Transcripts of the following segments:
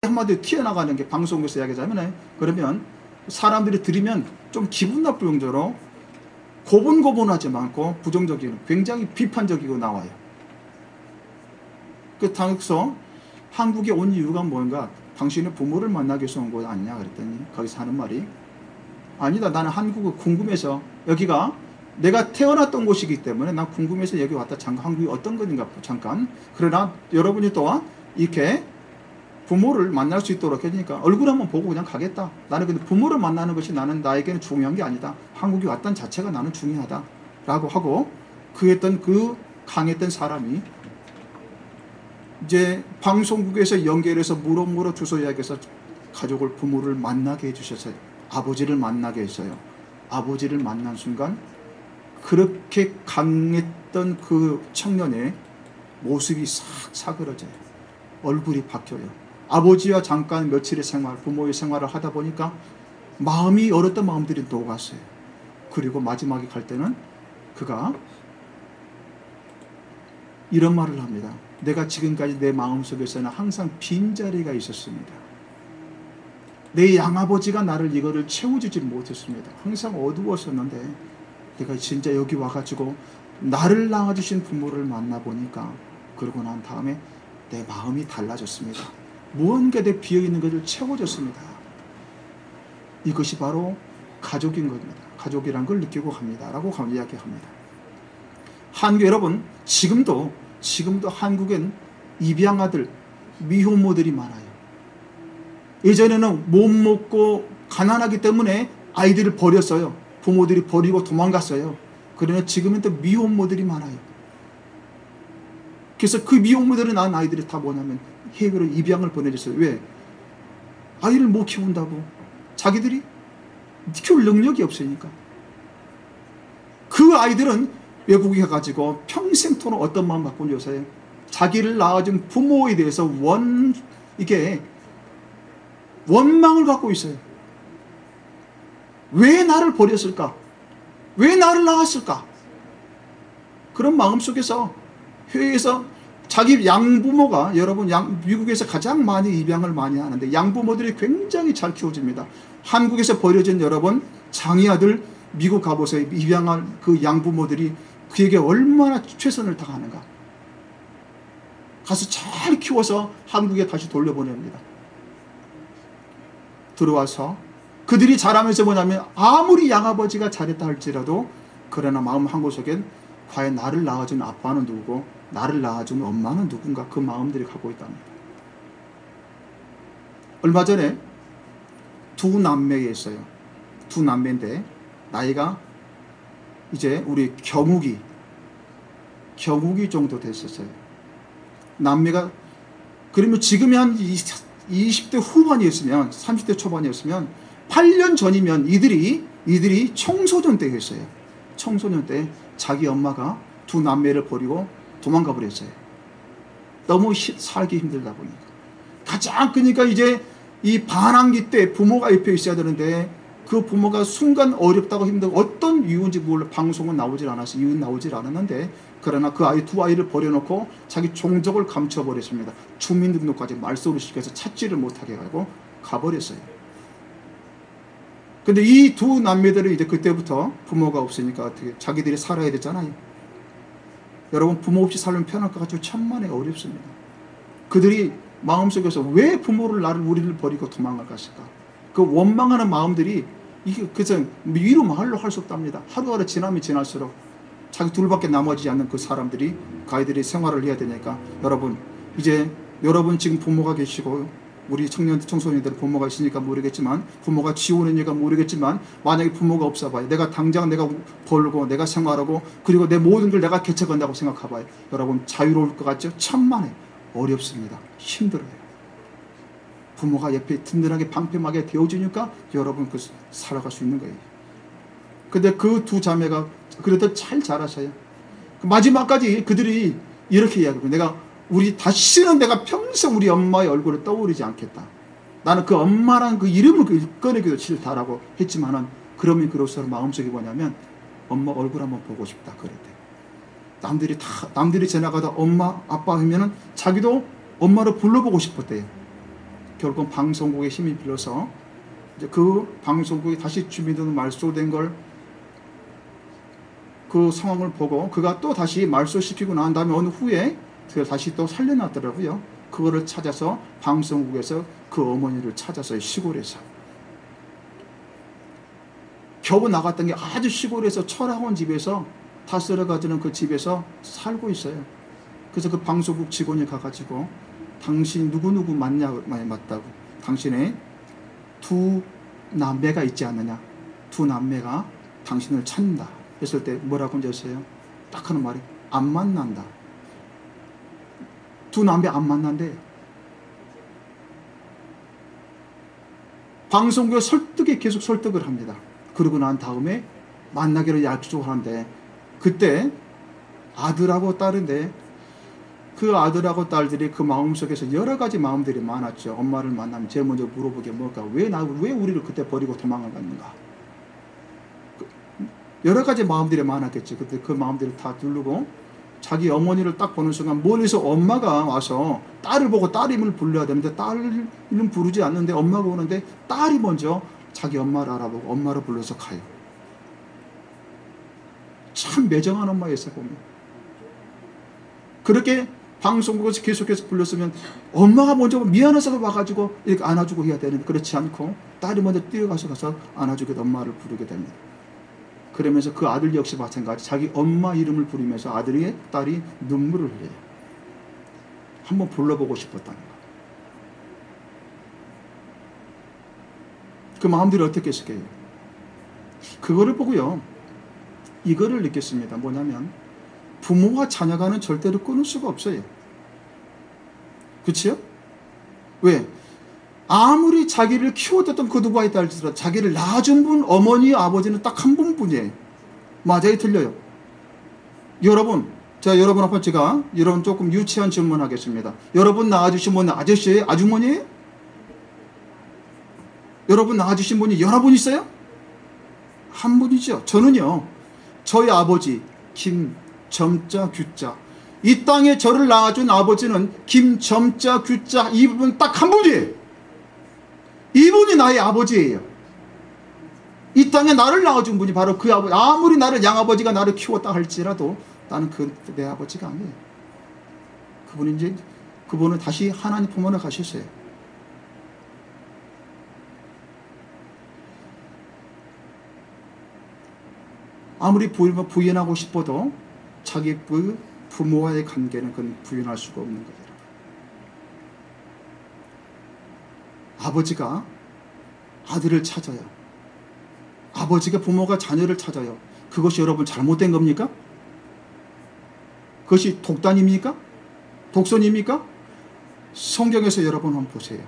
한마디로 튀어나가는 게 방송에서 이야기하자면, 그러면 사람들이 들으면 좀 기분 나쁠 정도로 고분고분하지 않고 부정적이고 굉장히 비판적이고 나와요. 그래서 한국에 온 이유가 뭔가, 당신의 부모를 만나기 위해서 온 거 아니냐 그랬더니 거기서 하는 말이, 아니다, 나는 한국을 궁금해서, 여기가 내가 태어났던 곳이기 때문에 난 궁금해서 여기 왔다. 잠깐 한국이 어떤 건가 잠깐. 그러나 여러분이 또한 이렇게 부모를 만날 수 있도록 해주니까 얼굴 한번 보고 그냥 가겠다. 나는 근데 부모를 만나는 것이 나에게는 중요한 게 아니다. 한국이 왔다는 자체가 나는 중요하다 라고 하고, 그 강했던 사람이 이제 방송국에서 연결해서 물어물어 주소 이야기해서 가족을, 부모를 만나게 해주셨어요. 아버지를 만나게 했어요. 아버지를 만난 순간 그렇게 강했던 그 청년의 모습이 싹 사그러져요. 얼굴이 바뀌어요. 아버지와 잠깐 며칠의 생활, 부모의 생활을 하다 보니까 마음이, 어렸던 마음들이 녹았어요. 그리고 마지막에 갈 때는 그가 이런 말을 합니다. 내가 지금까지 내 마음속에서는 항상 빈자리가 있었습니다. 내 양아버지가 나를 이거를 채워주지 못했습니다. 항상 어두웠었는데 내가 진짜 여기 와가지고 나를 낳아주신 부모를 만나보니까, 그러고 난 다음에 내 마음이 달라졌습니다. 무언가 내 비어있는 것을 채워줬습니다. 이것이 바로 가족인 겁니다. 가족이란 걸 느끼고 갑니다 라고 이야기합니다. 한국 여러분, 지금도 한국엔 입양아들, 미혼모들이 많아요. 예전에는 못 먹고 가난하기 때문에 아이들을 버렸어요. 부모들이 버리고 도망갔어요. 그러나 지금은 또 미혼모들이 많아요. 그래서 그 미혼모들을 낳은 아이들이 다 뭐냐면 해외로 입양을 보내줬어요. 왜? 아이를 못 키운다고. 자기들이 키울 능력이 없으니까. 그 아이들은 외국에 가가지고 평생토록 어떤 마음 갖고 요새 자기를 낳아준 부모에 대해서 원망을 갖고 있어요. 왜 나를 버렸을까? 왜 나를 낳았을까? 그런 마음 속에서 해외에서 자기 양부모가, 여러분 미국에서 가장 많이 입양을 많이 하는데 양부모들이 굉장히 잘 키워줍니다. 한국에서 버려진 여러분 장애아들 미국 가보세요. 입양한 그 양부모들이 그에게 얼마나 최선을 다하는가. 가서 잘 키워서 한국에 다시 돌려보냅니다. 들어와서 그들이 자라면서 뭐냐면 아무리 양아버지가 잘했다 할지라도 그러나 마음 한구석엔 과연 나를 낳아준 아빠는 누구고 나를 낳아준 엄마는 누군가, 그 마음들이 갖고 있답니다. 얼마 전에 두 남매가 있어요. 두 남매인데 나이가 이제 우리 경욱이 정도 됐었어요. 남매가, 그러면 지금이 한 20대 후반이었으면, 30대 초반이었으면 8년 전이면 이들이 청소년 때 했어요. 청소년 때 자기 엄마가 두 남매를 버리고 도망가 버렸어요. 너무 살기 힘들다 보니까. 가장, 그러니까 이제 이 반항기 때 부모가 옆에 있어야 되는데 그 부모가 순간 어렵다고 힘들고 어떤 이유인지 몰라, 방송은 나오질 않아서 이유는 나오질 않았는데, 그러나 그 두 아이를 버려놓고 자기 종족을 감춰버렸습니다. 주민등록까지 말소를 시켜서 찾지를 못하게 하고 가버렸어요. 근데 이 두 남매들은 이제 그때부터 부모가 없으니까 어떻게 자기들이 살아야 되잖아요. 여러분, 부모 없이 살면 편할 것 같죠? 천만에 어렵습니다. 그들이 마음속에서 왜 우리를 버리고 도망을 갔을까? 그 원망하는 마음들이 이게 그래서 위로 말로 할 수 없답니다. 하루하루 지나면 지날수록 자기 둘밖에 남아지지 않는 그 사람들이, 그 아이들이 생활을 해야 되니까, 여러분 지금 부모가 계시고 우리 청소년들 부모가 있으니까 모르겠지만, 부모가 지원하니까 모르겠지만, 만약에 부모가 없어 봐요. 내가 벌고 내가 생활하고 그리고 내 모든 걸 내가 개척한다고 생각해 봐요. 여러분, 자유로울 것 같죠? 천만에 어렵습니다. 힘들어요. 부모가 옆에 든든하게 방패막에 되어주니까 여러분 살아갈 수 있는 거예요. 근데 그 두 자매가 그래도 잘 자라서요. 마지막까지 그들이 이렇게 이야기해요. 다시는 내가 평생 우리 엄마의 얼굴을 떠오르지 않겠다. 나는 그 엄마란 그 이름을 꺼내기도 싫다라고 했지만은, 그러면 그럴수록 마음속에 뭐냐면 엄마 얼굴 한번 보고 싶다 그랬대. 남들이 지나가다 엄마 아빠 하면은 자기도 엄마를 불러보고 싶었대요. 결국 방송국의 힘이 빌려서 이제 그 방송국이 다시 주민등록 말소된 걸 그 상황을 보고 그가 또 다시 말소시키고 난 다음에 어느 후에 그걸 다시 또 살려놨더라고요. 그거를 찾아서 방송국에서 그 어머니를 찾아서 시골에서 겨우 나갔던 게 아주 시골에서 철학원 집에서 다스려 가지는 그 집에서 살고 있어요. 그래서 그 방송국 직원이 가가지고 당신 누구누구 맞다고 당신의 두 남매가 있지 않느냐, 두 남매가 당신을 찾는다 했을 때 뭐라고 하셨어요? 딱 하는 말이 안 만난다. 두 남매 안 만난대. 방송국에 계속 설득을 합니다. 그러고 난 다음에 만나기로 약속을 하는데 그때 아들하고 딸인데 그 아들하고 딸들이 그 마음속에서 여러 가지 마음들이 많았죠. 엄마를 만나면 제일 먼저 물어보게 뭘까? 왜 우리를 그때 버리고 도망을 갔는가? 여러 가지 마음들이 많았겠지. 그때 그 마음들을 다 누르고 자기 어머니를 딱 보는 순간 멀리서 엄마가 와서 딸을 보고 딸 이름을 불러야 되는데 딸 이름 부르지 않는데 엄마가 오는데 딸이 먼저 자기 엄마를 알아보고 엄마를 불러서 가요. 참 매정한 엄마였어요, 보면. 그렇게 방송국에서 계속해서 불렀으면 엄마가 먼저 미안해서 와가지고 이렇게 안아주고 해야 되는데 그렇지 않고 딸이 먼저 뛰어가서 안아주게 엄마를 부르게 됩니다. 그러면서 그 아들 역시 마찬가지 자기 엄마 이름을 부르면서 딸이 눈물을 흘려요. 한번 불러보고 싶었다는 거. 그 마음들이 어떻게 했을까요? 그거를 보고요. 이거를 느꼈습니다. 뭐냐면 부모와 자녀가는 절대로 끊을 수가 없어요. 그렇죠? 왜? 아무리 자기를 키워줬던 그 누가 있다 할지라도 자기를 낳아준 분, 어머니, 아버지는 딱 한 분뿐이에요. 맞아요? 틀려요? 여러분, 여러분 앞에 제가 조금 유치한 질문하겠습니다. 여러분 낳아주신 분 아저씨예요? 아주머니예요? 여러분 낳아주신 분이 여러분 있어요? 한 분이죠. 저는요. 저희 아버지 김점자 규자 이 땅에 저를 낳아준 아버지는 김점자 규자 이분 딱 한 분이에요. 이분이 나의 아버지예요. 이 땅에 나를 낳아준 분이 바로 그 아버지. 아무리 양아버지가 나를 키웠다 할지라도 나는 내 아버지가 아니에요. 그분은 다시 하나님 품으로 가셨어요. 아무리 부인하고 싶어도 자기 부모와의 관계는 그건 부인할 수가 없는 거예요. 아버지가 아들을 찾아요. 아버지가 부모가 자녀를 찾아요. 그것이 여러분 잘못된 겁니까? 그것이 독단입니까? 독선입니까? 성경에서 여러분 한번 보세요.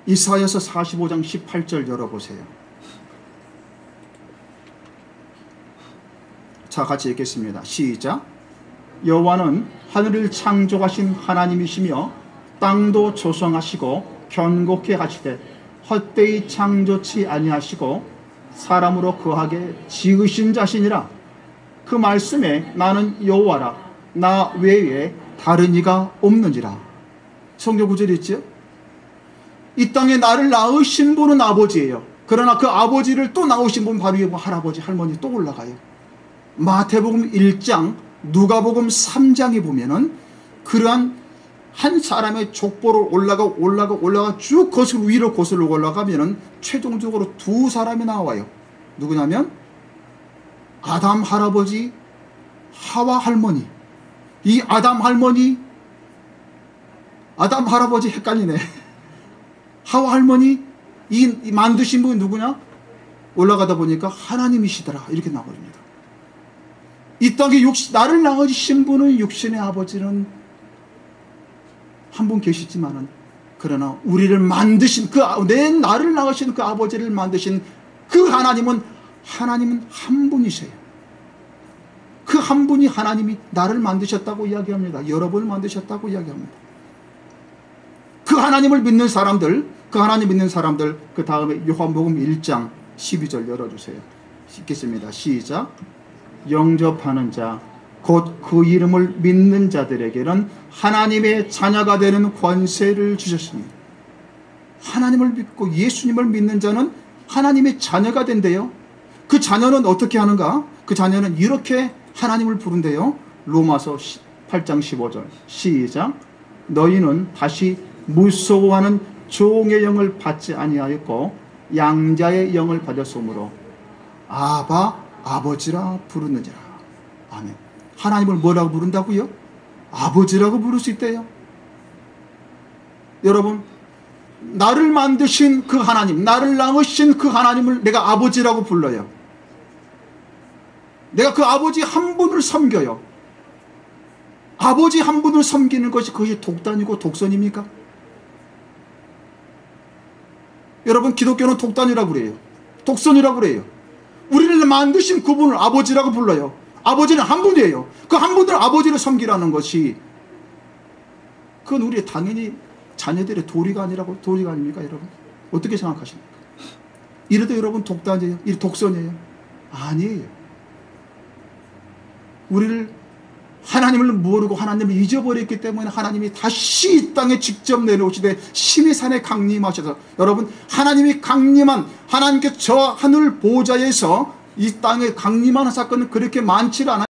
이사야서 45장 18절 열어보세요. 자, 같이 읽겠습니다. 시작. 여호와는 하늘을 창조하신 하나님이시며 땅도 조성하시고 견고케 하시되 헛되이 창조치 아니하시고 사람으로 거하게 지으신 자신이라. 그 말씀에 나는 여호와라 나 외에 다른 이가 없는지라. 성경 구절이 있죠. 이 땅에 나를 낳으신 분은 아버지예요. 그러나 그 아버지를 또 낳으신 분 바로 할아버지 할머니 또 올라가요. 마태복음 1장 누가복음 3장에 보면은 그러한 한 사람의 족보로 올라가 쭉 거슬러 올라가면은 최종적으로 두 사람이 나와요. 누구냐면 아담 할아버지, 하와 할머니. 이 아담 할아버지 헷갈리네. 하와 할머니 이 만드신 분이 누구냐? 올라가다 보니까 하나님이시더라 이렇게 나와버립니다. 이 땅에 나를 낳으신 분은 육신의 아버지는 한 분 계시지만은 그러나 우리를 만드신 나를 낳으신 그 아버지를 만드신 그 하나님은 한 분이세요. 그 한 분이 하나님이 나를 만드셨다고 이야기합니다. 여러분을 만드셨다고 이야기합니다. 그 하나님을 믿는 사람들 그 다음에 요한복음 1장 12절 열어주세요. 읽겠습니다. 시작. 영접하는 자 곧 그 이름을 믿는 자들에게는 하나님의 자녀가 되는 권세를 주셨으니, 하나님을 믿고 예수님을 믿는 자는 하나님의 자녀가 된대요. 그 자녀는 어떻게 하는가? 그 자녀는 이렇게 하나님을 부른대요. 로마서 8장 15절 시작. 너희는 다시 무서워하는 종의 영을 받지 아니하였고 양자의 영을 받았으므로 아바 아버지라 부르느니라. 아멘. 하나님을 뭐라고 부른다고요? 아버지라고 부를 수 있대요. 여러분, 나를 만드신 그 하나님, 나를 낳으신 그 하나님을 내가 아버지라고 불러요. 내가 그 아버지 한 분을 섬겨요. 아버지 한 분을 섬기는 것이 그것이 독단이고 독선입니까? 여러분, 기독교는 독단이라고 그래요. 독선이라고 그래요. 우리를 만드신 그분을 아버지라고 불러요. 아버지는 한 분이에요. 그 한 분을 아버지를 섬기라는 것이, 그건 우리 당연히 자녀들의 도리가 아닙니까, 여러분? 어떻게 생각하십니까? 이래도 여러분 독단이에요? 이 독선이에요? 아니에요. 우리를, 하나님을 모르고 하나님을 잊어버렸기 때문에 하나님이 다시 이 땅에 직접 내려오시되 신의 산에 강림하셔서, 여러분, 하나님이 강림한, 하나님께 저 하늘 보좌에서 이 땅에 강림하는 사건은 그렇게 많지 않아요.